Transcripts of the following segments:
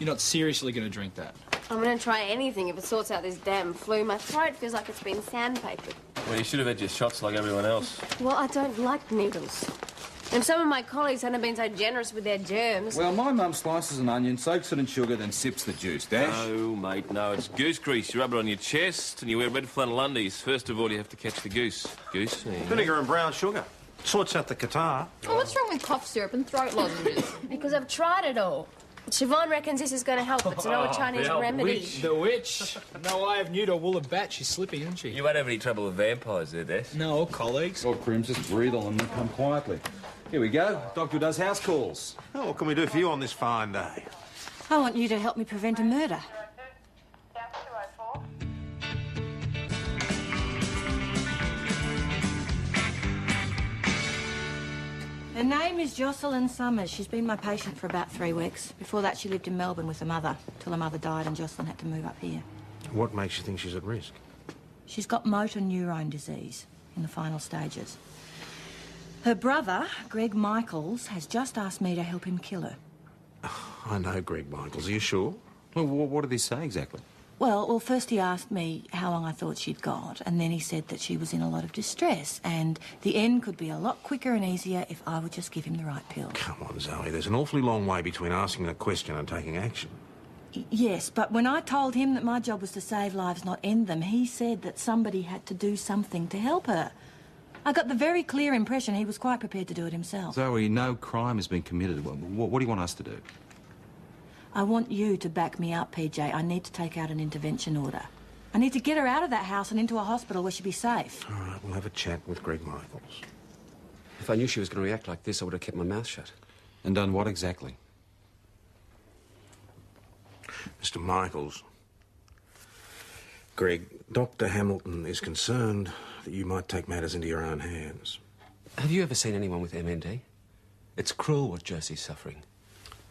You're not seriously going to drink that? I'm going to try anything if it sorts out this damn flu. My throat feels like it's been sandpapered. Well, you should have had your shots like everyone else. Well, I don't like needles. And some of my colleagues hadn't been so generous with their germs. Well, my mum slices an onion, soaks it in sugar, then sips the juice. Dash? No, mate, no. It's goose grease. You rub it on your chest and you wear red flannel undies. First of all, you have to catch the goose. Goose? Vinegar and brown sugar. Sorts out the catarrh. Oh, what's wrong with cough syrup and throat lozenges? Because I've tried it all. Siobhan reckons this is going to help. It's an old Chinese remedy. The witch? No eye of newt or wool of bat. She's slippy, isn't she? You won't have any trouble with vampires there, Des. No, colleagues. Or Crims, just breathe on them and come quietly. Here we go. Doctor does house calls. Oh, what can we do for you on this fine day? I want you to help me prevent a murder. Her name is Jocelyn Summers. She's been my patient for about 3 weeks. Before that, she lived in Melbourne with her mother, till her mother died and Jocelyn had to move up here. What makes you think she's at risk? She's got motor neurone disease in the final stages. Her brother, Greg Michaels, has just asked me to help him kill her. I know Greg Michaels. Are you sure? Well, what did he say exactly? Well, first he asked me how long I thought she'd got, and then he said that she was in a lot of distress, and the end could be a lot quicker and easier if I would just give him the right pill. Come on, Zoe. There's an awfully long way between asking a question and taking action. Yes, but when I told him that my job was to save lives, not end them, he said that somebody had to do something to help her. I got the very clear impression he was quite prepared to do it himself. Zoe, no crime has been committed. What do you want us to do? I want you to back me up, PJ. I need to take out an intervention order. I need to get her out of that house and into a hospital where she'll be safe. All right, we'll have a chat with Greg Michaels. If I knew she was going to react like this, I would have kept my mouth shut. And done what exactly? Mr. Michaels. Greg, Dr. Hamilton is concerned that you might take matters into your own hands. Have you ever seen anyone with MND? It's cruel what Josie's suffering.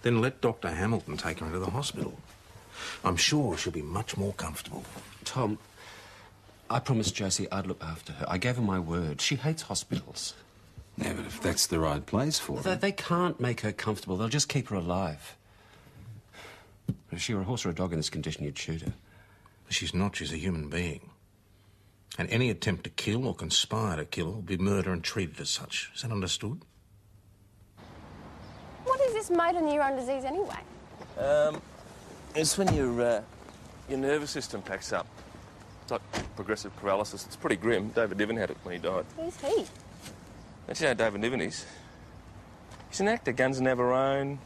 Then let Dr. Hamilton take her into the hospital. I'm sure she'll be much more comfortable. Tom, I promised Josie I'd look after her. I gave her my word. She hates hospitals. Yeah, but if that's the right place for her... They can't make her comfortable. They'll just keep her alive. If she were a horse or a dog in this condition, you'd shoot her. She's not. She's a human being. And any attempt to kill or conspire to kill will be murder and treated as such. Is that understood? What is this motor neurone disease anyway? It's when your nervous system packs up. It's like progressive paralysis. It's pretty grim. David Niven had it when he died. Who's he? That's how David Niven is. He's an actor. Guns Never Own,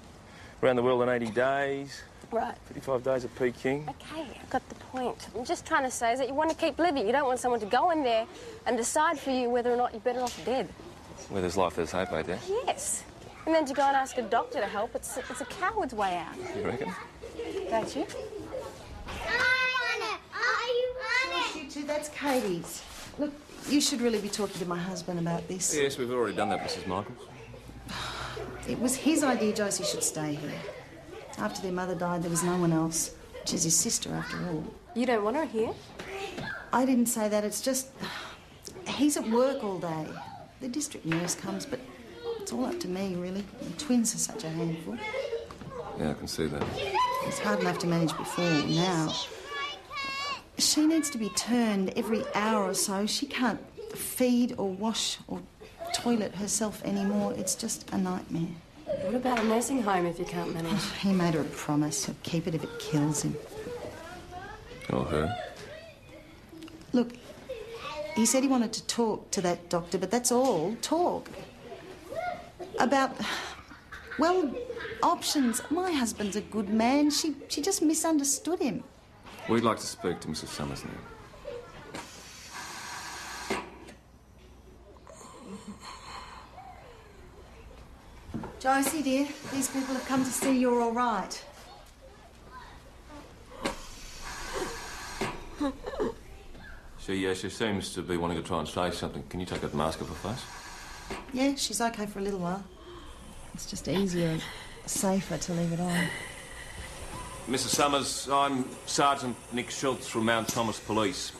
Around the World in 80 Days. Right. 55 Days of Peking. Okay, I got the point. I'm just trying to say is that you want to keep living. You don't want someone to go in there and decide for you whether or not you're better off dead. Where there's life, there's hope, ain't there? Yes. And then to go and ask a doctor to help, it's a coward's way out. You reckon? Don't you? You two, that's Katie's. Look, you should really be talking to my husband about this. Yes, we've already done that, Mrs. Michaels. It was his idea Josie should stay here. After their mother died, there was no one else. She's his sister, after all. You don't want her here? I didn't say that. It's just... he's at work all day. The district nurse comes, but it's all up to me, really. The twins are such a handful. Yeah, I can see that. It's hard enough to manage before. Now, she needs to be turned every hour or so. She can't feed or wash or toilet herself anymore. It's just a nightmare. What about a nursing home if you can't manage? He made her a promise. He'll keep it if it kills him. Or her. Look, he said he wanted to talk to that doctor, but that's all. Talk. About, well, options. My husband's a good man. She just misunderstood him. We'd like to speak to Mrs. Summers now. Josie, dear, these people have come to see you're all right. She seems to be wanting to try and say something. Can you take that mask off her face? Yeah, she's okay for a little while. It's just easier and safer to leave it on. Mrs. Summers, I'm Sergeant Nick Schultz from Mount Thomas Police.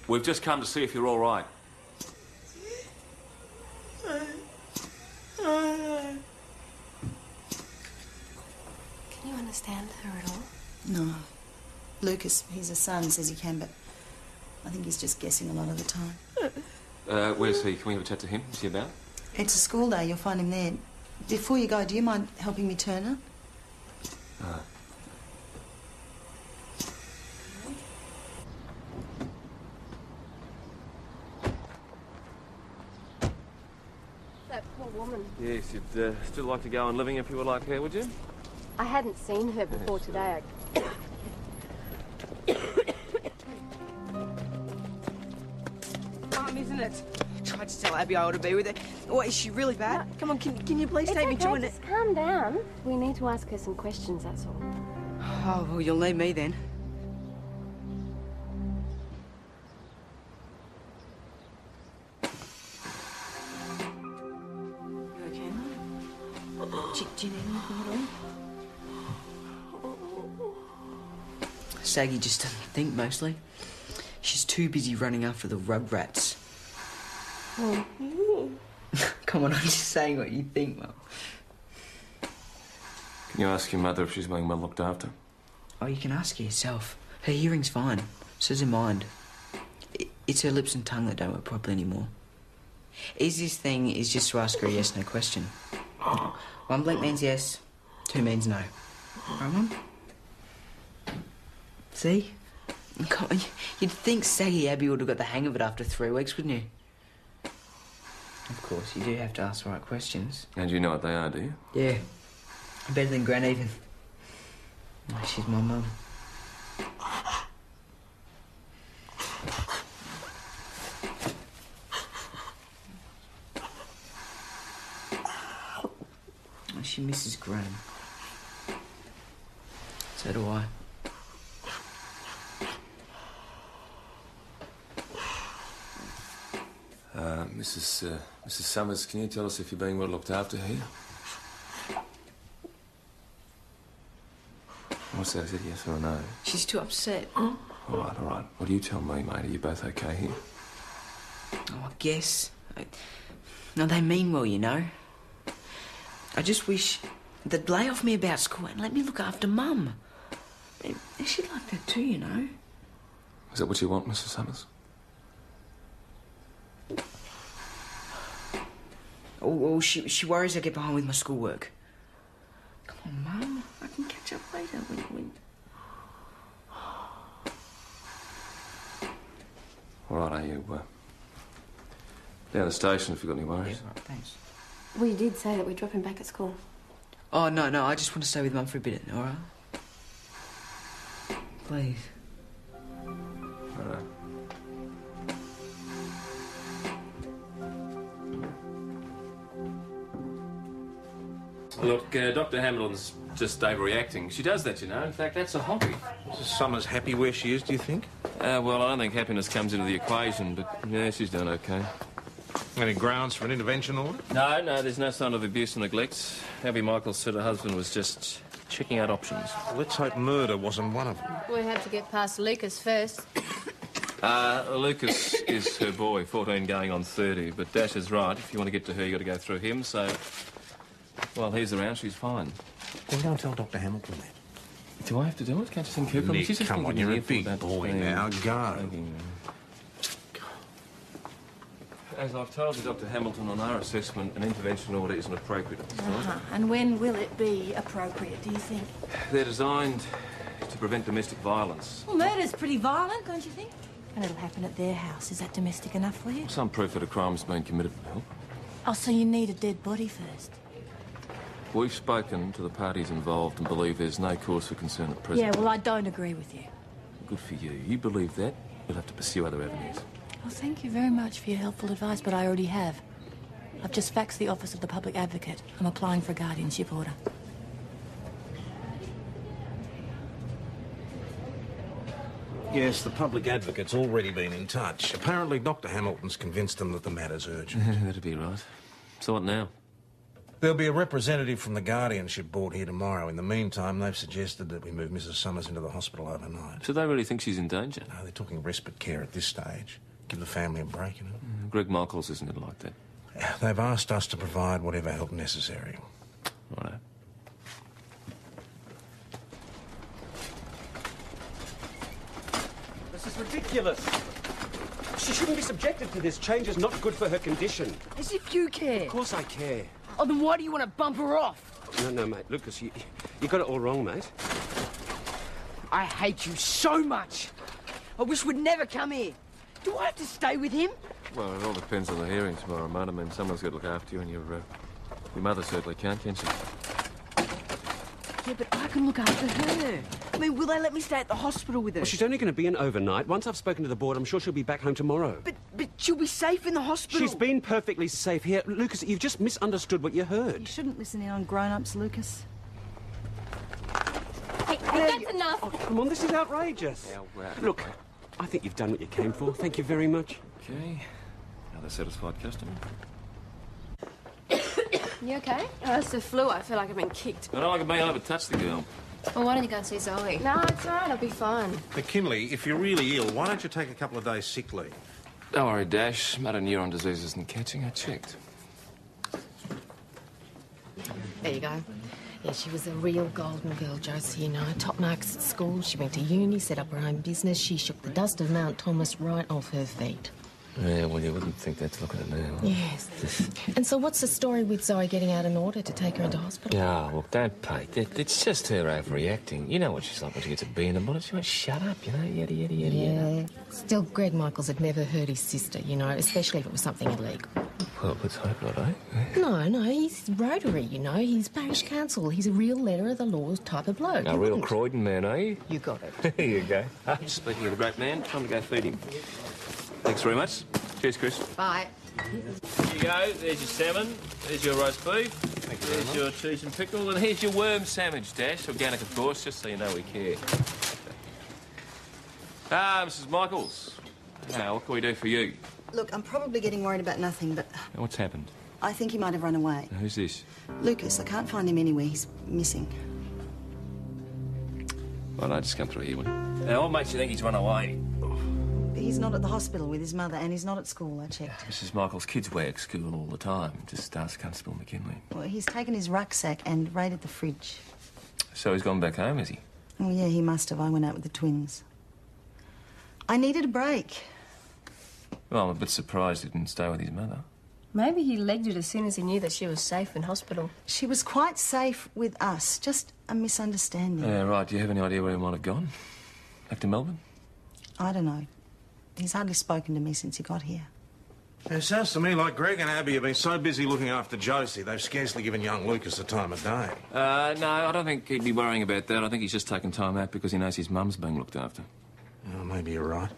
We've just come to see if you're all right. Can you understand her at all? No. Lucas, he's a son, says he can, but I think he's just guessing a lot of the time. Where's he? Can we have a chat to him? Is he about? It's a school day. You'll find him there. Before you go, do you mind helping me turn her? That poor woman. Yes, you'd still like to go on living if you were like her, would you? I hadn't seen her before today. Fun, isn't it? Tried to tell Abby I ought to be with her. What, is she really bad? Come on, can you please take me to her? Just calm down. We need to ask her some questions, that's all. Oh, well, you'll need me then. You okay, Mum? Do you need anything at all? Saggy just doesn't think, mostly. She's too busy running after the rugrats. Oh. Come on, I'm just saying what you think, Mum. Can you ask your mother if she's being well looked after? Oh, you can ask her yourself. Her hearing's fine. So's her mind. It's her lips and tongue that don't work properly anymore. Easiest thing is just to ask her a yes-no question. 1 blank means yes, 2 means no. Right, Mum? See? Come on, you'd think Saggy Abby would have got the hang of it after 3 weeks, wouldn't you? Of course, you do have to ask the right questions. And you know what they are, do you? Yeah. Better than Gran even. Oh, she's my mum. Oh, she misses Gran. So do I. Mrs. Summers, can you tell us if you're being well looked after here? What's that? Is it yes or a no? She's too upset. All right, all right. Well, you tell me, mate. Are you both okay here? Oh, I guess. No, they mean well, you know. I just wish they'd lay off me about school and let me look after Mum. She'd like that too, you know. Is that what you want, Mrs. Summers? Oh, she worries I get behind with my schoolwork. Come on, Mum. I can catch up later when... All right, are you, down the station if you've got any worries? Yeah, right, thanks. We did say that we'd drop him back at school. Oh, no, I just want to stay with Mum for a bit, all right? Please. All right. Look, Dr. Hamilton's just overreacting. She does that, you know. In fact, that's a hobby. Is Summers happy where she is, do you think? Well, I don't think happiness comes into the equation, but, yeah, she's done okay. Any grounds for an intervention order? No, there's no sign of abuse or neglect. Abby Michaels said her husband was just checking out options. Well, let's hope murder wasn't one of them. We have to get past Lucas first. Lucas is her boy, 14 going on 30, but Dash is right. If you want to get to her, you've got to go through him, so... While he's around, she's fine. Then go and tell Dr. Hamilton that. Do I have to do it? Can't you think Cooper? Nick, come on, you're a big boy now. Go. As I've told you, Dr. Hamilton, on our assessment, an intervention order isn't appropriate at this time. And when will it be appropriate, do you think? They're designed to prevent domestic violence. Well, murder's pretty violent, don't you think? And it'll happen at their house. Is that domestic enough for you? Some proof that a crime's been committed would help. Oh, so you need a dead body first? We've spoken to the parties involved and believe there's no cause for concern at present. Yeah, well, I don't agree with you. Good for you. You believe that, you'll have to pursue other avenues. Well, thank you very much for your helpful advice, but I already have. I've just faxed the Office of the Public Advocate. I'm applying for a guardianship order. Yes, the public advocate's already been in touch. Apparently, Dr. Hamilton's convinced them that the matter's urgent. That'd be right. So what now? There'll be a representative from the guardianship board here tomorrow. In the meantime, they've suggested that we move Mrs. Summers into the hospital overnight. So they really think she's in danger? No, they're talking respite care at this stage. Give the family a break, you know. Greg Michaels isn't it like that? They've asked us to provide whatever help necessary. Righto. is ridiculous. She shouldn't be subjected to this. Change is not good for her condition. As if you care. Of course I care. Oh, then why do you want to bump her off? No, mate. Lucas, you got it all wrong, mate. I hate you so much. I wish we'd never come here. Do I have to stay with him? Well, it all depends on the hearing tomorrow, mate. I mean, someone's got to look after you, and your mother certainly can't she? Yeah, but I can look after her. I mean, will they let me stay at the hospital with her? Well, she's only going to be an overnight. Once I've spoken to the board, I'm sure she'll be back home tomorrow. But she'll be safe in the hospital. She's been perfectly safe here. Lucas, you've just misunderstood what you heard. You shouldn't listen in on grown-ups, Lucas. Hey, that's enough. Oh, come on, this is outrageous. Look, I think you've done what you came for. Thank you very much. Okay. Another satisfied customer. You okay? Oh, it's the flu. I feel like I've been kicked. I don't like it being able to touch the girl. Well, why don't you go and see Zoe? No, it's all right. I'll be fine. McKinley, if you're really ill, why don't you take a couple of days sick leave? Don't worry, Dash. Motor neuron disease isn't catching. I checked. There you go. Yeah, she was a real golden girl, Josie, you know. Top marks at school. She went to uni, set up her own business. She shook the dust of Mount Thomas right off her feet. Yeah, well, you wouldn't think that to look at it now. Yes. And so what's the story with Zoe getting out an order to take her into hospital? Yeah, look, don't pake. It's just her overreacting. You know what she's like when she gets a bee in the bonnet. She won't shut up, you know, yada, yada, yada, yada. Still, Greg Michaels had never hurt his sister, you know, especially if it was something illegal. Well, let's hope not, eh? No, he's Rotary, you know. He's parish council. He's a real letter of the law type of bloke. A real Croydon man, are you? You got it. Here you go. Speaking of the great man, time to go feed him. Thanks very much. Cheers, Chris. Bye. Here you go. There's your salmon. There's your roast beef. Thank you There's your cheese and pickle. And here's your worm sandwich, Dash. Organic, of course, just so you know we care. Mrs. Michaels. Now, what can we do for you? Look, I'm probably getting worried about nothing, but What's happened? I think he might have run away. Who's this? Lucas, I can't find him anywhere. He's missing. Well, no, just come through here, will you? Now, what makes you think he's run away? He's not at the hospital with his mother, and he's not at school, I checked. Mrs. Michaels' kids work school all the time. Just ask Constable McKinley. Well, he's taken his rucksack and raided the fridge. So he's gone back home, has he? Oh, yeah, he must have. I went out with the twins. I needed a break. Well, I'm a bit surprised he didn't stay with his mother. Maybe he legged it as soon as he knew that she was safe in hospital. She was quite safe with us. Just a misunderstanding. Yeah, right. Do you have any idea where he might have gone? Back to Melbourne? I don't know. He's hardly spoken to me since he got here. It sounds to me like Greg and Abby have been so busy looking after Josie, they've scarcely given young Lucas the time of day. No, I don't think he'd be worrying about that. I think he's just taking time out because he knows his mum's being looked after. Oh, maybe you're right.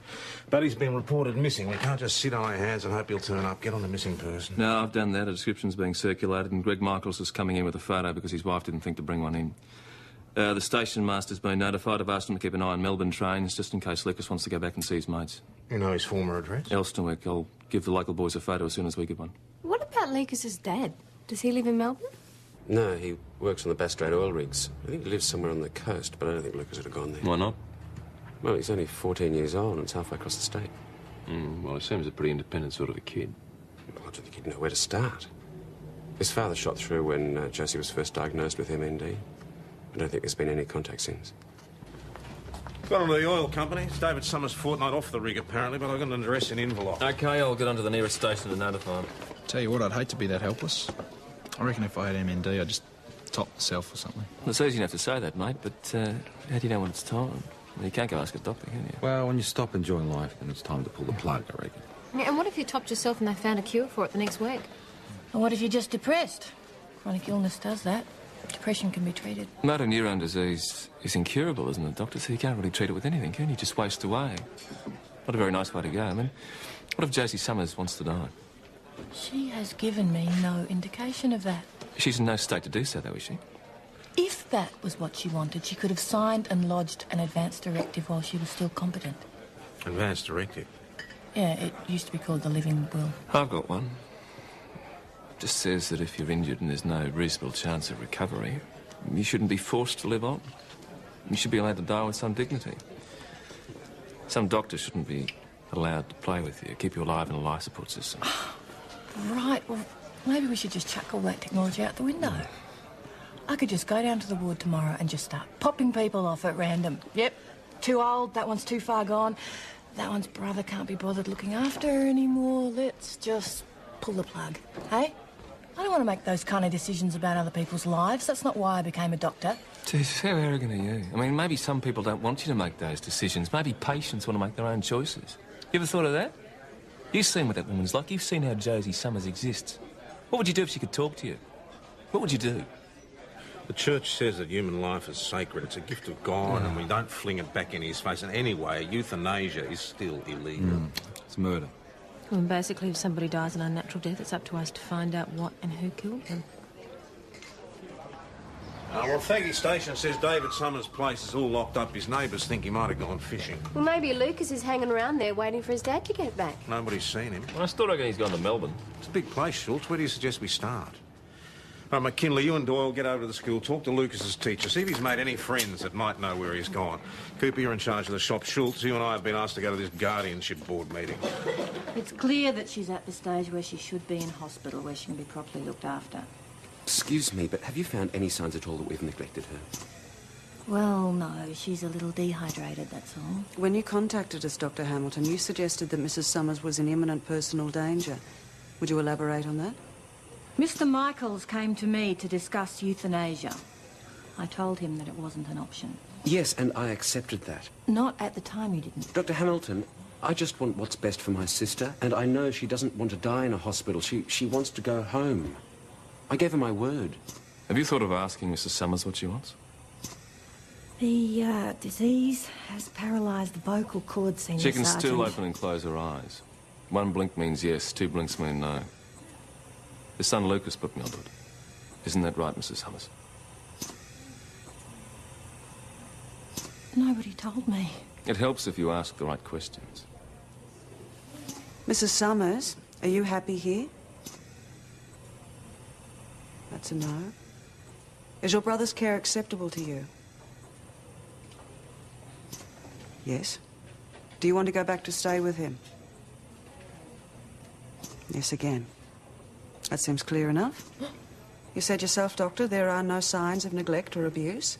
But he's been reported missing. We can't just sit on our hands and hope he'll turn up. Get on the missing person. No, I've done that. A description's being circulated, and Greg Michaels is coming in with a photo because his wife didn't think to bring one in. The station master's been notified. I've asked him to keep an eye on Melbourne trains, just in case Lucas wants to go back and see his mates. You know his former address? Elstonwick. I'll give the local boys a photo as soon as we get one. What about Lucas's dad? Does he live in Melbourne? No, he works on the Bass Strait oil rigs. I think he lives somewhere on the coast, but I don't think Lucas would have gone there. Why not? Well, he's only 14 years old and it's halfway across the state. Well, he seems a pretty independent sort of a kid. Well, I don't think he'd know where to start. His father shot through when Josie was first diagnosed with MND. I don't think there's been any contact since. Got on to the oil company. It's David Summers' fortnight off the rig, apparently, but I've got an address in envelope. OK, I'll get on to the nearest station to notify him. Tell you what, I'd hate to be that helpless. I reckon if I had MND, I'd just top myself or something. Well, it's easy enough to say that, mate, but how do you know when it's time? Well, you can't go ask a doctor, can you? Well, when you stop enjoying life, then it's time to pull the plug, I reckon. Yeah, and what if you topped yourself and they found a cure for it the next week? And what if you're just depressed? Chronic illness does that. Depression can be treated. Motor neuron disease is incurable, isn't it, Doctor? So you can't really treat it with anything, can you? Just waste away. Not a very nice way to go. I mean, what if Josie Summers wants to die? She has given me no indication of that. She's in no state to do so, though, is she? If that was what she wanted, she could have signed and lodged an advance directive while she was still competent. Advance directive? Yeah, it used to be called the living will. I've got one. It just says that if you're injured and there's no reasonable chance of recovery, you shouldn't be forced to live on. You should be allowed to die with some dignity. Some doctor shouldn't be allowed to play with you, keep you alive in a life support system. Right, well, maybe we should just chuck all that technology out the window. I could just go down to the ward tomorrow and just start popping people off at random. Yep, too old, that one's too far gone. that one's brother can't be bothered looking after her anymore. Let's just pull the plug, hey? I don't want to make those kind of decisions about other people's lives. That's not why I became a doctor. Jeez, how arrogant are you? I mean, maybe some people don't want you to make those decisions. Maybe patients want to make their own choices. You ever thought of that? You've seen what that woman's like. You've seen how Josie Summers exists. What would you do if she could talk to you? What would you do? The church says that human life is sacred. It's a gift of God, and we don't fling it back in his face. And anyway, euthanasia is still illegal. It's murder. Well, basically, if somebody dies an unnatural death, it's up to us to find out what and who killed them. Well, Faggy Station says David Summers' place is all locked up. His neighbours think he might have gone fishing. Well, maybe Lucas is hanging around there waiting for his dad to get back. Nobody's seen him. Well, I still reckon he's gone to Melbourne. It's a big place, Schultz. Where do you suggest we start? All right, McKinley, you and Doyle get over to the school, talk to Lucas's teacher, see if he's made any friends that might know where he's gone. Cooper, you're in charge of the shop. Schultz, you and I have been asked to go to this guardianship board meeting. It's clear that she's at the stage where she should be in hospital, where she can be properly looked after. Excuse me, but have you found any signs at all that we've neglected her? Well, no, she's a little dehydrated, that's all. When you contacted us, Dr. Hamilton, you suggested that Mrs. Summers was in imminent personal danger. Would you elaborate on that? Mr. Michaels came to me to discuss euthanasia. I told him that it wasn't an option. Yes, and I accepted that. Not at the time, you didn't. Dr. Hamilton, I just want what's best for my sister, and I know she doesn't want to die in a hospital. She wants to go home. I gave her my word. Have you thought of asking Mrs. Summers what she wants? The disease has paralysed the vocal cords, Senior She can Sergeant. still open and close her eyes. One blink means yes, two blinks mean no. His son Lucas put me onto it. Isn't that right, Mrs. Summers? Nobody told me. It helps if you ask the right questions. Mrs. Summers, are you happy here? That's a no. Is your brother's care acceptable to you? Yes. Do you want to go back to stay with him? Yes, again. That seems clear enough. You said yourself, Doctor, there are no signs of neglect or abuse.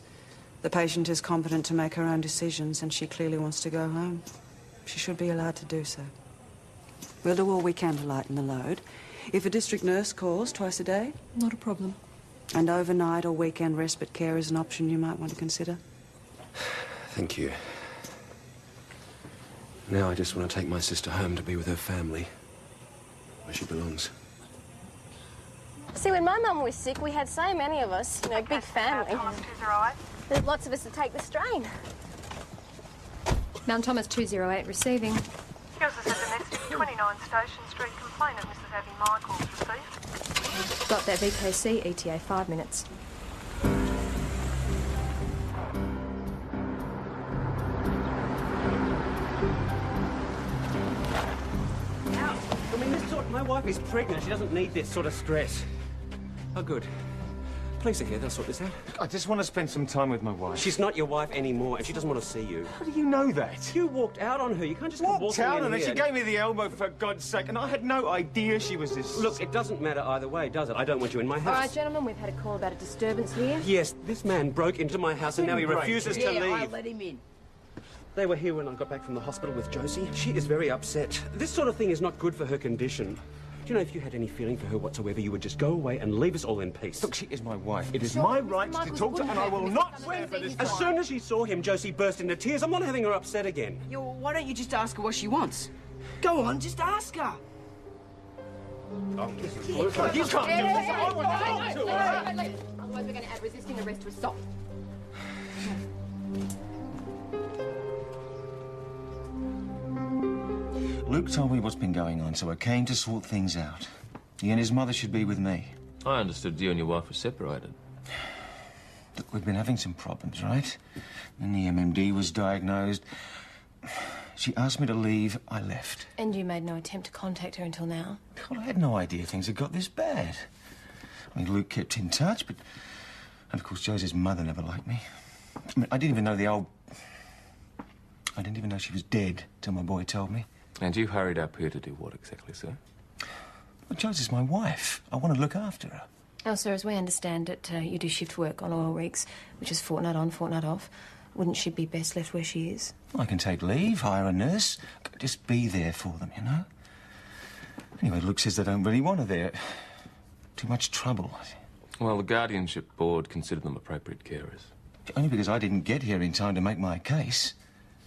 The patient is competent to make her own decisions, and she clearly wants to go home. She should be allowed to do so. We'll do all we can to lighten the load. If a district nurse calls twice a day... Not a problem. And overnight or weekend respite care is an option you might want to consider. Thank you. Now I just want to take my sister home to be with her family, where she belongs. See, when my mum was sick, we had so many of us, you know, big family. There's lots of us to take the strain. Mount Thomas 208 receiving. Here's a domestic 29 Station Street complaint of Mrs. Abby Michaels received. Got that VKC, ETA 5 minutes. I mean, my wife is pregnant. She doesn't need this sort of stress. Oh, good. Please to hear, they'll sort this out. I just want to spend some time with my wife. She's not your wife anymore, and she doesn't want to see you. How do you know that? You walked out on her. You can't just come Walked walking out in on her? here. She gave me the elbow, for God's sake, and I had no idea she was this... Look, it doesn't matter either way, does it? I don't want you in my house. All right, gentlemen, we've had a call about a disturbance here. Yes, this man broke into my house, and now he refuses to leave. I'll let him in. They were here when I got back from the hospital with Josie. She is very upset. This sort of thing is not good for her condition. Do you know, if you had any feeling for her whatsoever, you would just go away and leave us all in peace. Look, she is my wife. It is my right to talk to her, and I will not stand for this. As soon as she saw him, Josie burst into tears. I'm not having her upset again. Why don't you just ask her what she wants? Go on, just ask her. You can't do this. I want to talk to her. Otherwise, we're going to add resisting arrest to assault. Luke told me what's been going on, so I came to sort things out. He and his mother should be with me. I understood you and your wife were separated. Look, we've been having some problems, right? Then the MMD was diagnosed. She asked me to leave, I left. And you made no attempt to contact her until now? Well, I had no idea things had got this bad. I mean, Luke kept in touch, but... And, of course, Josie's mother never liked me. I mean, I didn't even know the old... I didn't even know she was dead till my boy told me. And you hurried up here to do what exactly, sir? Well, Josie's my wife. I want to look after her. Oh, sir, as we understand it, you do shift work on oil rigs, which is fortnight on, fortnight off. Wouldn't she be best left where she is? I can take leave, hire a nurse. Just be there for them, you know? Anyway, Luke says they don't really want her there. Too much trouble. Well, the guardianship board considered them appropriate carers. Only because I didn't get here in time to make my case.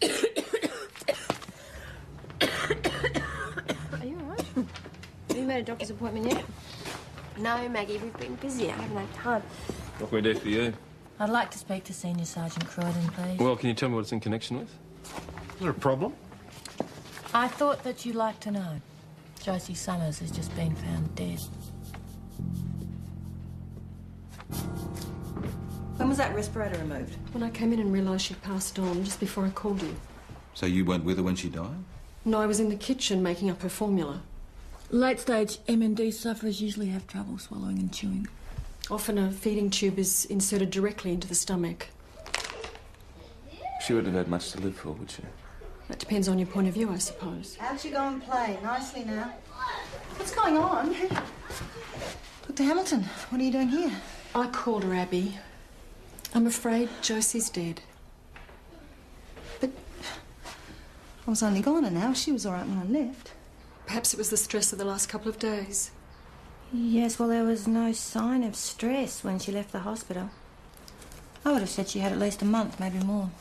Are you all right? Have you made a doctor's appointment yet? No, Maggie, we've been busy. I haven't had time. What can we do for you? I'd like to speak to Senior Sergeant Croydon, please. Well, can you tell me what it's in connection with? Is there a problem? I thought that you'd like to know. Josie Summers has just been found dead. When was that respirator removed? When I came in and realised she'd passed on, just before I called you. So you weren't with her when she died? No, I was in the kitchen making up her formula. Late-stage MND sufferers usually have trouble swallowing and chewing. Often a feeding tube is inserted directly into the stomach. She wouldn't have had much to live for, would she? That depends on your point of view, I suppose. How'd you go and play? Nicely now. What's going on? Dr. Hamilton, what are you doing here? I called her, Abby. I'm afraid Josie's dead. But I was only gone an hour. She was all right when I left. Perhaps it was the stress of the last couple of days. Yes, well, there was no sign of stress when she left the hospital. I would have said she had at least a month, maybe more.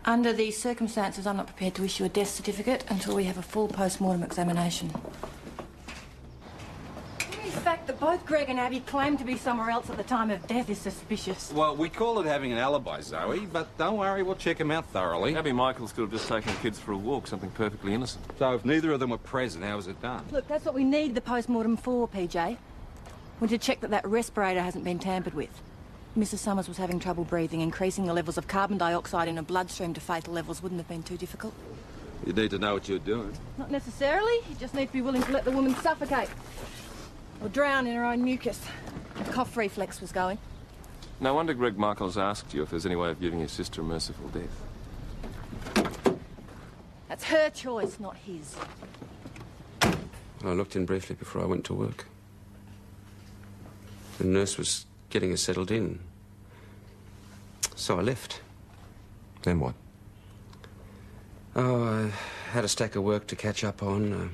Under these circumstances, I'm not prepared to issue a death certificate until we have a full post-mortem examination. The fact that both Greg and Abby claimed to be somewhere else at the time of death is suspicious. Well, we call it having an alibi, Zoe, but don't worry, we'll check him out thoroughly. Abby Michaels could have just taken the kids for a walk, something perfectly innocent. So if neither of them were present, how was it done? Look, that's what we need the post-mortem for, PJ. We need to check that that respirator hasn't been tampered with. Mrs. Summers was having trouble breathing. Increasing the levels of carbon dioxide in her bloodstream to fatal levels wouldn't have been too difficult. You need to know what you're doing. Not necessarily. You just need to be willing to let the woman suffocate. Or drown in her own mucus. The cough reflex was going. No wonder Greg Michaels asked you if there's any way of giving your sister a merciful death. That's her choice, not his. I looked in briefly before I went to work. The nurse was getting her settled in. So I left. Then what? Oh, I had a stack of work to catch up on.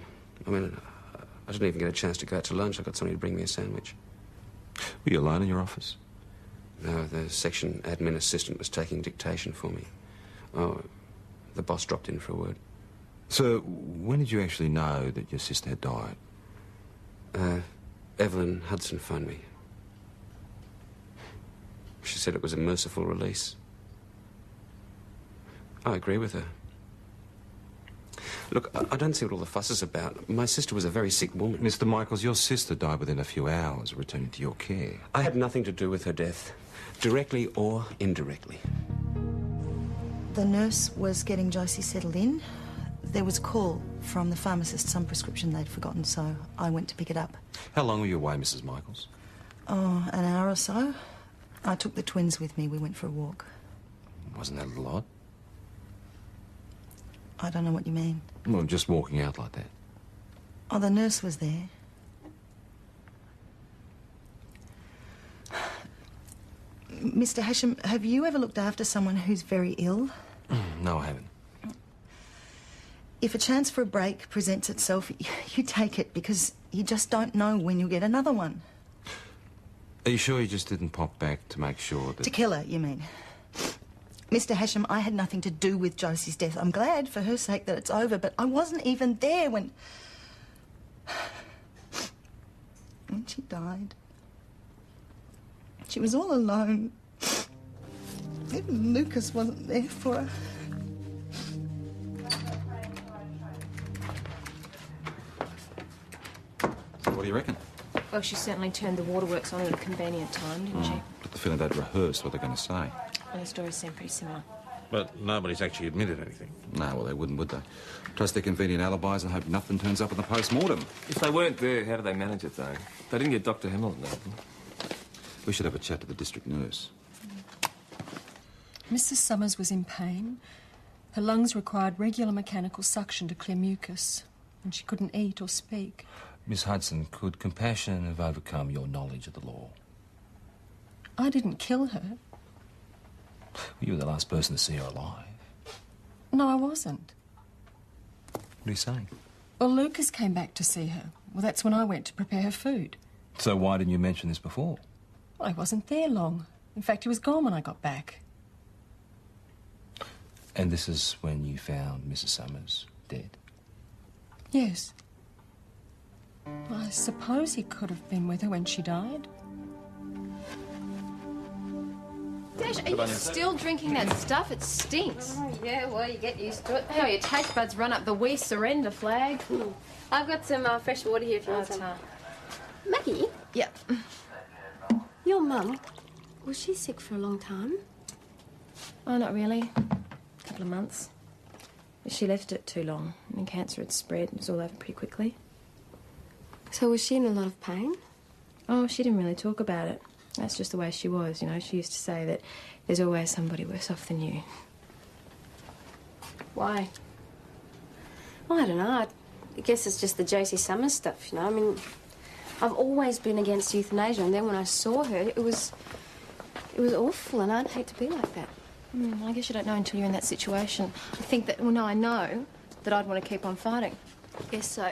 I didn't even get a chance to go out to lunch. I got somebody to bring me a sandwich. Were you alone in your office? No, the section admin assistant was taking dictation for me. Oh, the boss dropped in for a word. So, when did you actually know that your sister had died? Evelyn Hudson phoned me. She said it was a merciful release. I agree with her. Look, I don't see what all the fuss is about. My sister was a very sick woman. Mr. Michaels, your sister died within a few hours of returning to your care. I had nothing to do with her death, directly or indirectly. The nurse was getting Josie settled in. There was a call from the pharmacist, some prescription they'd forgotten, so I went to pick it up. How long were you away, Mrs. Michaels? Oh, an hour or so. I took the twins with me. We went for a walk. Wasn't that a little odd? I don't know what you mean. Well, just walking out like that. Oh, the nurse was there. Mr. Hashem, have you ever looked after someone who's very ill? No, I haven't. If a chance for a break presents itself, you take it because you just don't know when you'll get another one. Are you sure you just didn't pop back to make sure that... To kill her, you mean? Mr. Hashem, I had nothing to do with Josie's death. I'm glad for her sake that it's over, but I wasn't even there when she died. She was all alone. Even Lucas wasn't there for her. So what do you reckon? Well, she certainly turned the waterworks on at a convenient time, didn't she? Got the feeling they'd rehearsed what they're going to say. Well, the stories seem pretty similar. But nobody's actually admitted anything. No, well, they wouldn't, would they? Trust their convenient alibis and hope nothing turns up in the post-mortem. If they weren't there, how do they manage it, though? They didn't get Dr. Hamilton, though. We should have a chat to the district nurse. Mrs. Summers was in pain. Her lungs required regular mechanical suction to clear mucus, and she couldn't eat or speak. Miss Hudson, could compassion have overcome your knowledge of the law? I didn't kill her. You were the last person to see her alive. No, I wasn't. What are you saying? Well, Lucas came back to see her. Well, that's when I went to prepare her food. So why didn't you mention this before? Well, I wasn't there long. In fact, he was gone when I got back. And this is when you found Mrs. Summers dead? Yes. I suppose he could have been with her when she died. Dash, are you still drinking that stuff? It stinks. Oh, yeah, well, you get used to it. How your taste buds run up the we surrender flag. I've got some fresh water here if you want some. Maggie? Yep. Your mum, was she sick for a long time? Oh, not really. A couple of months. She left it too long. I mean, cancer had spread. It was all over pretty quickly. So was she in a lot of pain? Oh, she didn't really talk about it. That's just the way she was, you know. She used to say that there's always somebody worse off than you. Why? Well, I don't know. I guess it's just the Josie Summers stuff, you know. I mean, I've always been against euthanasia, and then when I saw her, it was awful, and I'd hate to be like that. I guess you don't know until you're in that situation. I think that, well, no, I know that I'd want to keep on fighting. Guess so.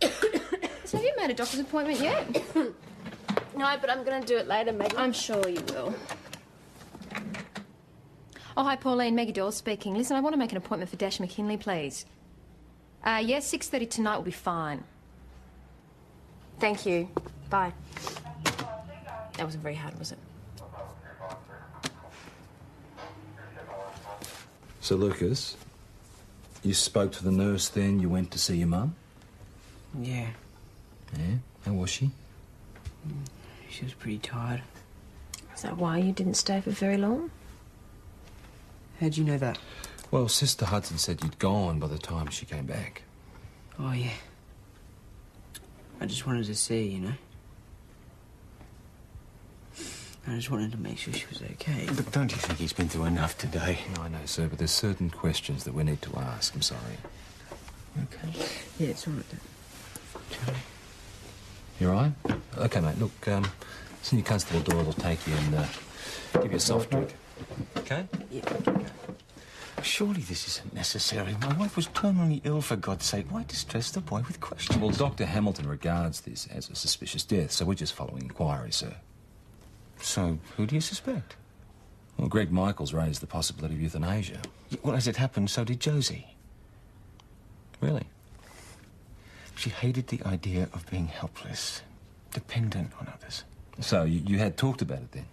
So have you made a doctor's appointment yet? No, but I'm going to do it later, Maggie. I'm sure you will. Oh, hi, Pauline. Maggie Dawes speaking. Listen, I want to make an appointment for Dash McKinley, please. Yes, 6:30 tonight will be fine. Thank you. Bye. That wasn't very hard, was it? So, Lucas, you spoke to the nurse then, you went to see your mum? Yeah. Yeah? How was she? She was pretty tired. Is that why you didn't stay for very long? How'd you know that? Well, Sister Hudson said you'd gone by the time she came back. Oh, yeah. I just wanted to see, you know. I just wanted to make sure she was okay. But don't you think he's been through enough today? No, I know, sir, but there's certain questions that we need to ask. I'm sorry. Okay. Yeah, it's all right. You all right? OK, mate, look, Senior Constable Doyle will take you and give you a soft drink. OK? Yeah. Surely this isn't necessary. My wife was terminally ill, for God's sake. Why distress the boy with questions? Well, Dr. Hamilton regards this as a suspicious death, so we're just following inquiry, sir. So, who do you suspect? Well, Greg Michaels raised the possibility of euthanasia. Well, as it happened, so did Josie. Really? She hated the idea of being helpless, dependent on others. So, you had talked about it then?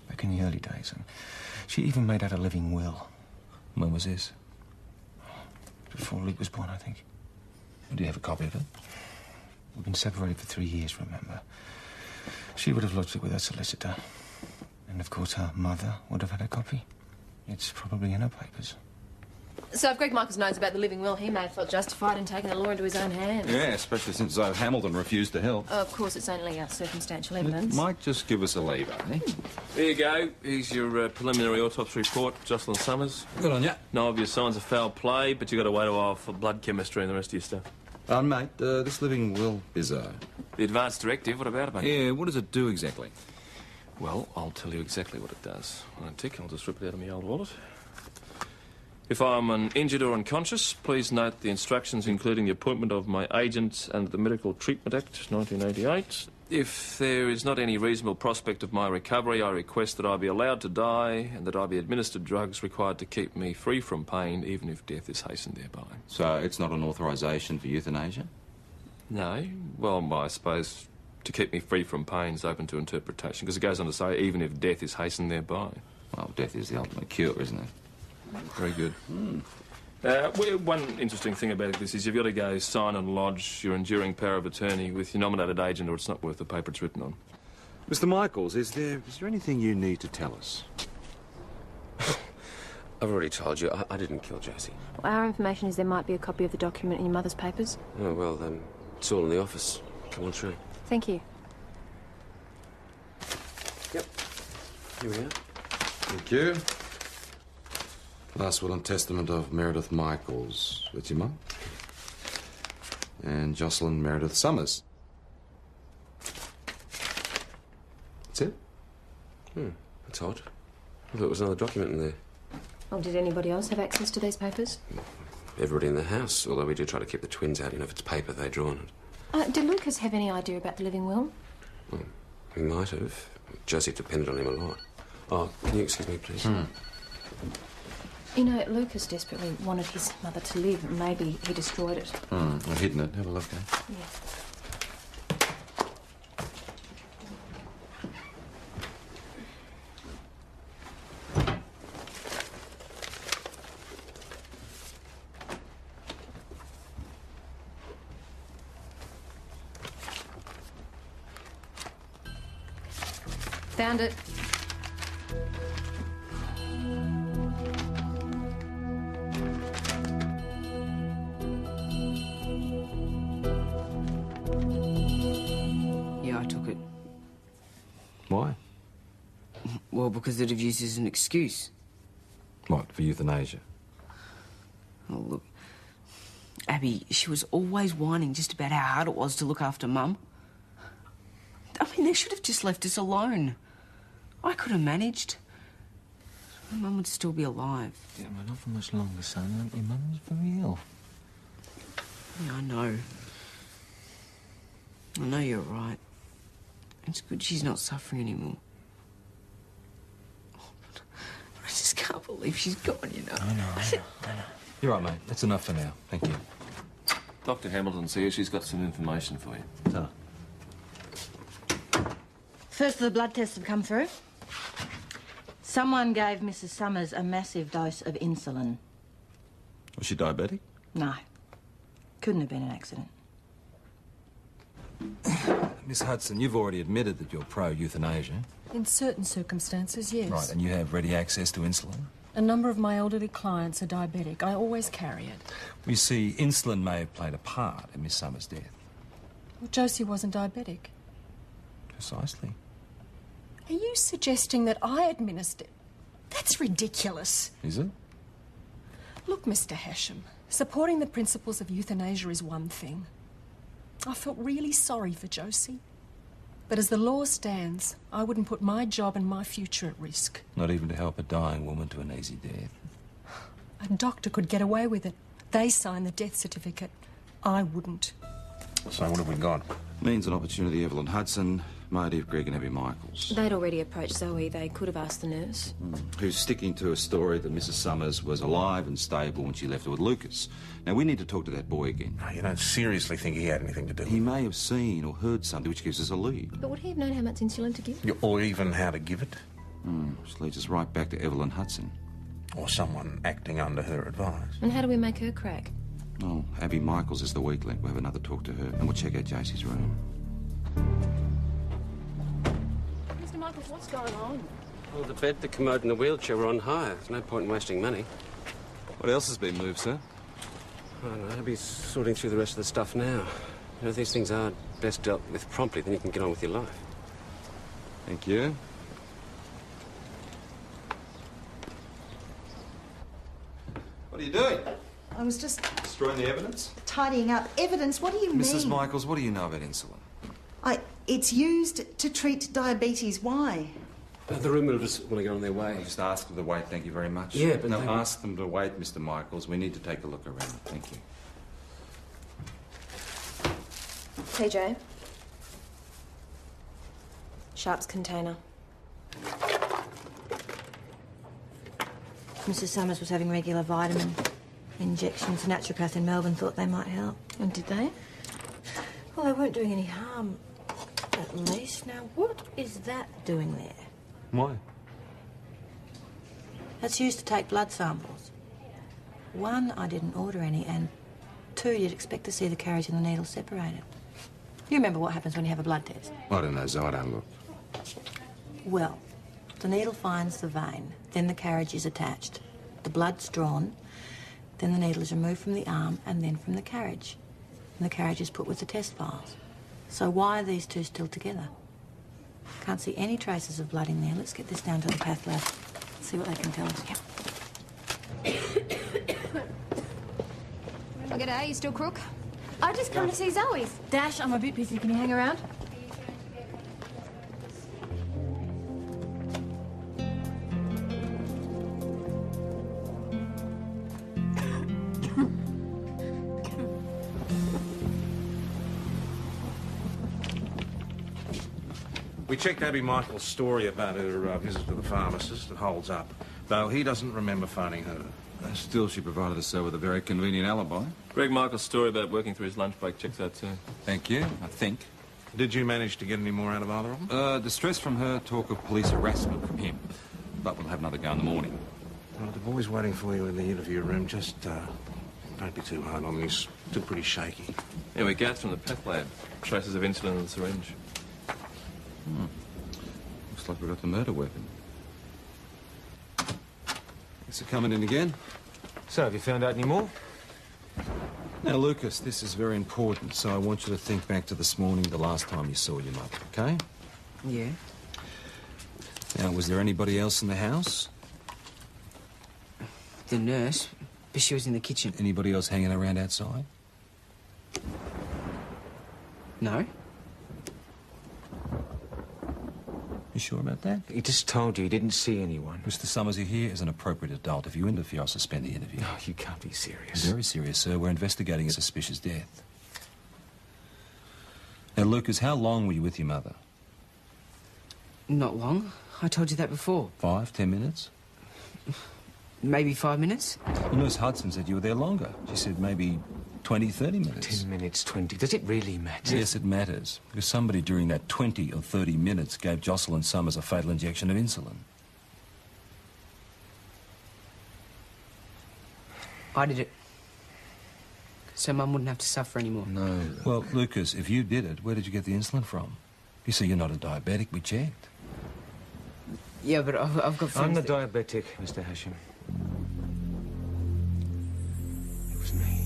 Back in the early days. And she even made out a living will. When was this? Before Luke was born, I think. Do you have a copy of it? We've been separated for 3 years, remember? She would have lodged it with her solicitor. And, of course, her mother would have had a copy. It's probably in her papers. So if Greg Michaels knows about the living will, he may have felt justified in taking the law into his own hands. Yeah, especially since Hamilton refused to help. Oh, of course, it's only circumstantial evidence. It might just give us a lever, eh? There you go. Here's your preliminary autopsy report, Jocelyn Summers. Good on ya. No obvious signs of foul play, but you've got to wait a while for blood chemistry and the rest of your stuff. Mate, this living will, bizarre. The advance directive, what about it, mate? Yeah, what does it do exactly? Well, I'll tell you exactly what it does. One tick, I'll just rip it out of my old wallet. If I'm injured or unconscious, please note the instructions, including the appointment of my agent and the Medical Treatment Act, 1988. If there is not any reasonable prospect of my recovery, I request that I be allowed to die and that I be administered drugs required to keep me free from pain, even if death is hastened thereby. So it's not an authorisation for euthanasia? No. Well, I suppose to keep me free from pain is open to interpretation, because it goes on to say, even if death is hastened thereby. Well, death is the ultimate cure, isn't it? Very good. One interesting thing about this is you've got to go sign and lodge your enduring power of attorney with your nominated agent, or it's not worth the paper it's written on. Mr. Michaels, is there anything you need to tell us? I've already told you, I didn't kill Josie. Well, our information is there might be a copy of the document in your mother's papers. Oh, well, it's all in the office. Come on through. Thank you. Yep. Here we are. Thank you. Last will and testament of Meredith Michaels. That's your mum? And Jocelyn Meredith Summers. That's it? That's odd. I thought there was another document in there. Well, did anybody else have access to these papers? Everybody in the house, although we do try to keep the twins out. You know, if it's paper, they draw on it. Did Lucas have any idea about the living will? Well, he might have. Josie depended on him a lot. Oh, can you excuse me, please? You know, Lucas desperately wanted his mother to live, and maybe he destroyed it. I've hidden it. Have a look, eh? Yeah. Found it. Yeah, I took it. Why? Well, because it was used as an excuse. What, for euthanasia? Oh, look. Abby, she was always whining just about how hard it was to look after Mum. I mean, they should have just left us alone. I could have managed. My Mum would still be alive. Yeah, but not for much longer, son. Your mum's very ill. Yeah, I know. I know you're right. It's good she's not suffering anymore. Oh, but I just can't believe she's gone, you know. I know. You're right, mate. That's enough for now. Thank you. Dr. Hamilton's here. She's got some information for you. Tell her. First of the blood tests have come through. Someone gave Mrs. Summers a massive dose of insulin. Was she diabetic? No. Couldn't have been an accident. Miss Hudson, you've already admitted that you're pro-euthanasia. In certain circumstances, yes. Right, and you have ready access to insulin? A number of my elderly clients are diabetic. I always carry it. We see insulin may have played a part in Miss Summers' death. Well, Josie wasn't diabetic. Precisely. Are you suggesting that I administered? That's ridiculous. Is it? Look, Mr. Hasham, supporting the principles of euthanasia is one thing. I felt really sorry for Josie. But as the law stands, I wouldn't put my job and my future at risk. Not even to help a dying woman to an easy death. A doctor could get away with it. They signed the death certificate. I wouldn't. So what have we got? Means an opportunity, Evelyn Hudson, motive, Greg and Abby Michaels. They'd already approached Zoe. They could have asked the nurse. Who's sticking to a story that Mrs. Summers was alive and stable when she left her with Lucas. Now, we need to talk to that boy again. No, you don't seriously think he had anything to do with it? He may have seen or heard something which gives us a lead. But would he have known how much insulin to give? Or even how to give it? Which leads us right back to Evelyn Hudson. Or someone acting under her advice. And how do we make her crack? Oh, Abby Michaels is the weak link. We'll have another talk to her and we'll check out Jaycee's room. Mr. Michaels, what's going on? Well, the bed, the commode and the wheelchair were on hire. There's no point in wasting money. What else has been moved, sir? I don't know. I'll be sorting through the rest of the stuff now. You know, if these things are best dealt with promptly, then you can get on with your life. Thank you. What are you doing? I was just Destroying the evidence? tidying up. Evidence? What do you mean? Mrs. Michaels, what do you know about insulin? It's used to treat diabetes. Why? The room will just want to go on their way. I'll just ask them to wait, thank you very much. Yeah, but no, they- ask them to wait, Mr. Michaels. We need to take a look around. Thank you. TJ. Sharp's container. Mrs. Summers was having regular vitamin injections. A naturopath in Melbourne thought they might help. And did they? Well, they weren't doing any harm, at least. Now, what is that doing there? Why? That's used to take blood samples. One, I didn't order any, and two, you'd expect to see the carriage and the needle separated. You remember what happens when you have a blood test? I don't know, Zoe, I don't look. Well, the needle finds the vein, then the carriage is attached. The blood's drawn, then the needle is removed from the arm and then from the carriage. And the carriage is put with the test files. So why are these two still together? Can't see any traces of blood in there. Let's get this down to the path lab. See what they can tell us. Well, g'day, you still crook? I just come to see Zoe's. Dash, I'm a bit busy. Can you hang around? We checked Abby Michael's story about her visit to the pharmacist. It holds up, though he doesn't remember phoning her. Still, she provided us with a very convenient alibi. Greg Michael's story about working through his lunch break checks out too. Thank you, I think. Did you manage to get any more out of either of them? Distress from her, talk of police harassment from him. But we'll have another go in the morning. Well, the boy's waiting for you in the interview room. Just don't be too hard on me. He's still pretty shaky. Yeah, we gathered from the path lab. Traces of insulin in the syringe. Looks like we got the murder weapon. Thanks for coming in again. So, have you found out any more? Now, Lucas, this is very important, so I want you to think back to this morning, the last time you saw your mother, okay? Yeah. Now, was there anybody else in the house? The nurse, but she was in the kitchen. Anybody else hanging around outside? No. You sure about that? He just told you he didn't see anyone. Mr. Summers, you're here as an appropriate adult. If you interfere, I'll suspend the interview. No, you can't be serious. Very serious, sir. We're investigating a suspicious death. Now, Lucas, how long were you with your mother? Not long. I told you that before. 5, 10 minutes? Maybe 5 minutes. Well, Nurse Hudson said you were there longer. She said maybe 20, 30 minutes. 10 minutes, 20. Does it really matter? Yes, it matters. Because somebody during that 20 or 30 minutes gave Jocelyn Summers a fatal injection of insulin. I did it. So Mum wouldn't have to suffer anymore. No. Well, Lucas, if you did it, where did you get the insulin from? You see, you're not a diabetic. We checked. Yeah, but I've got friends. I'm the diabetic, Mr. Hashem. It was me.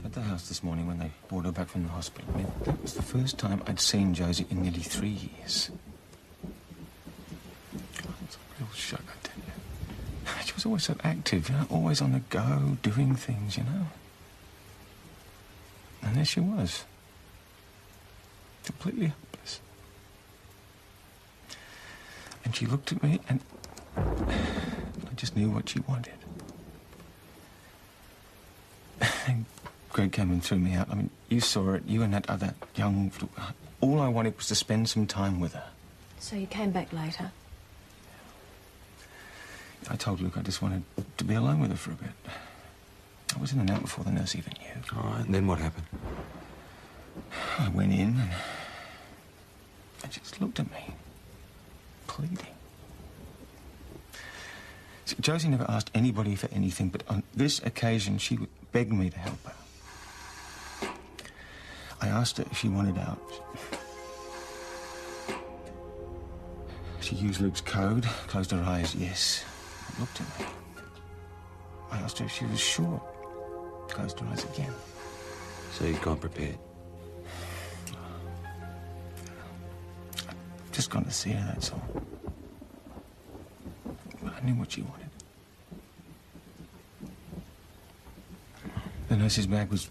At the house this morning when they brought her back from the hospital, I mean, that was the first time I'd seen Josie in nearly 3 years. God, it was a real shock, I tell you. She was always so active, you know, always on the go, doing things, you know. And there she was. Completely helpless. And she looked at me and I just knew what she wanted. And Greg came and threw me out. I mean, you saw it, you and that other young... All I wanted was to spend some time with her. So you came back later? I told Luke I just wanted to be alone with her for a bit. I was in and out before the nurse even knew. All right, and then what happened? I went in and she just looked at me, pleading. See, Josie never asked anybody for anything, but on this occasion she begged me to help her. I asked her if she wanted out. She used Luke's code, closed her eyes, yes, and looked at me. I asked her if she was sure, closed her eyes again. So you'd gone prepared? Just gone to see her, that's all. But I knew what she wanted. The nurse's bag was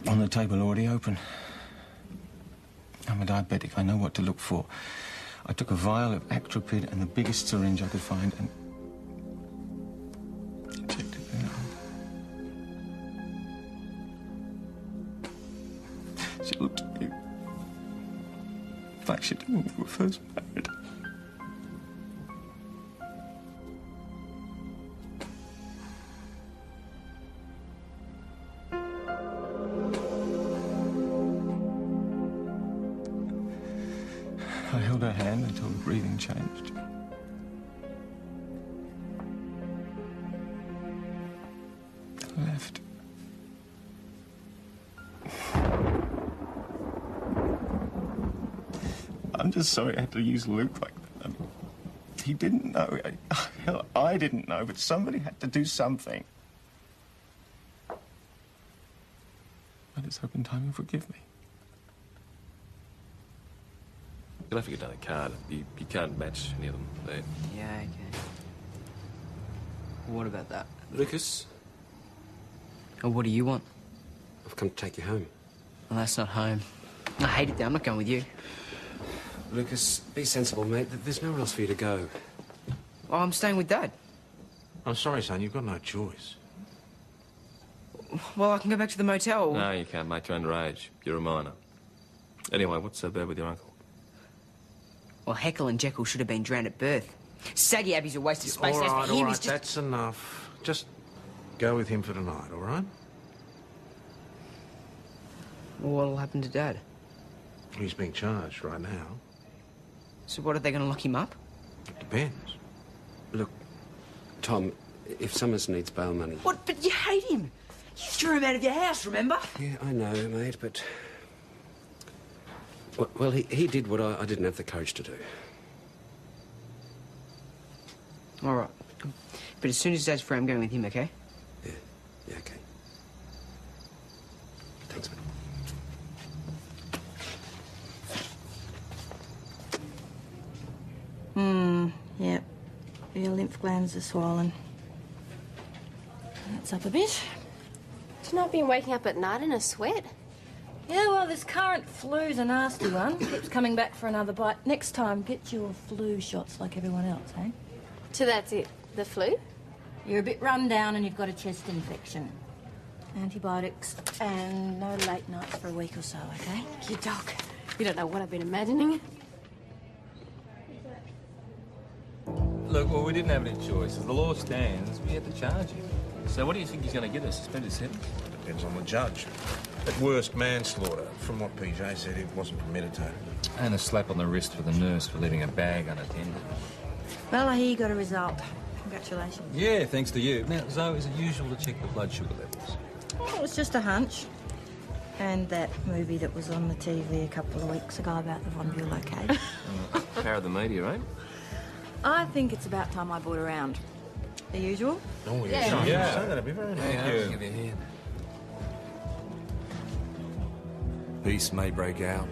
on the table, already open. I'm a diabetic. I know what to look for. I took a vial of Actropid and the biggest syringe I could find and checked it in. She looked at me like she did when we were first married. I held her hand until the breathing changed. I left. I'm just sorry I had to use Luke like that. I mean, he didn't know. Hell, I didn't know, but somebody had to do something. I just hope in time you'll forgive me. You'll have to get another card. You can't match any of them there. Yeah, okay. What about that? Lucas? Or what do you want? I've come to take you home. Well, that's not home. I hate it there. I'm not going with you. Lucas, be sensible, mate. There's nowhere else for you to go. Oh, I'm staying with Dad. I'm sorry, son. You've got no choice. Well, I can go back to the motel. No, you can't, mate. You're underage. You're a minor. Anyway, what's so bad with your uncle? Well, Heckle and Jekyll should have been drowned at birth. Saggy Abby's a waste of space. All As right, for him, all right, he's just... that's enough. Just go with him for tonight, all right? Well, what'll happen to Dad? He's being charged right now. So what, are they going to lock him up? It depends. Look, Tom, if Summers needs bail money... What? But you hate him. You threw him out of your house, remember? Yeah, I know, mate, but... Well, he did what I didn't have the courage to do. All right. But as soon as Dad's free, I'm going with him, okay? Yeah, okay. Thanks, mate. Yep. Your lymph glands are swollen. That's up a bit. She's not been waking up at night in a sweat. Yeah, well, this current flu's a nasty one. Keeps coming back for another bite. Next time, get your flu shots like everyone else, eh? So that's it? The flu? You're a bit run down and you've got a chest infection. Antibiotics and no late nights for a week or so, okay? You dog. You don't know what I've been imagining. Look, well, we didn't have any choice. As the law stands, we had to charge him. So what do you think he's going to get? A suspended sentence? Depends on the judge. At worst, manslaughter. From what PJ said, it wasn't premeditated. And a slap on the wrist for the nurse for leaving a bag unattended. Well, I hear you got a result. Congratulations. Yeah, thanks to you. Now, Zoe, is it usual to check the blood sugar levels? Well, it was just a hunch. And that movie that was on the TV a couple of weeks ago about the Von Bulow case. Power of the media, eh? I think it's about time I brought around. The usual? Oh, Yeah. yeah. So that'd be very nice. Thank you. Give you a hand. Peace may break out,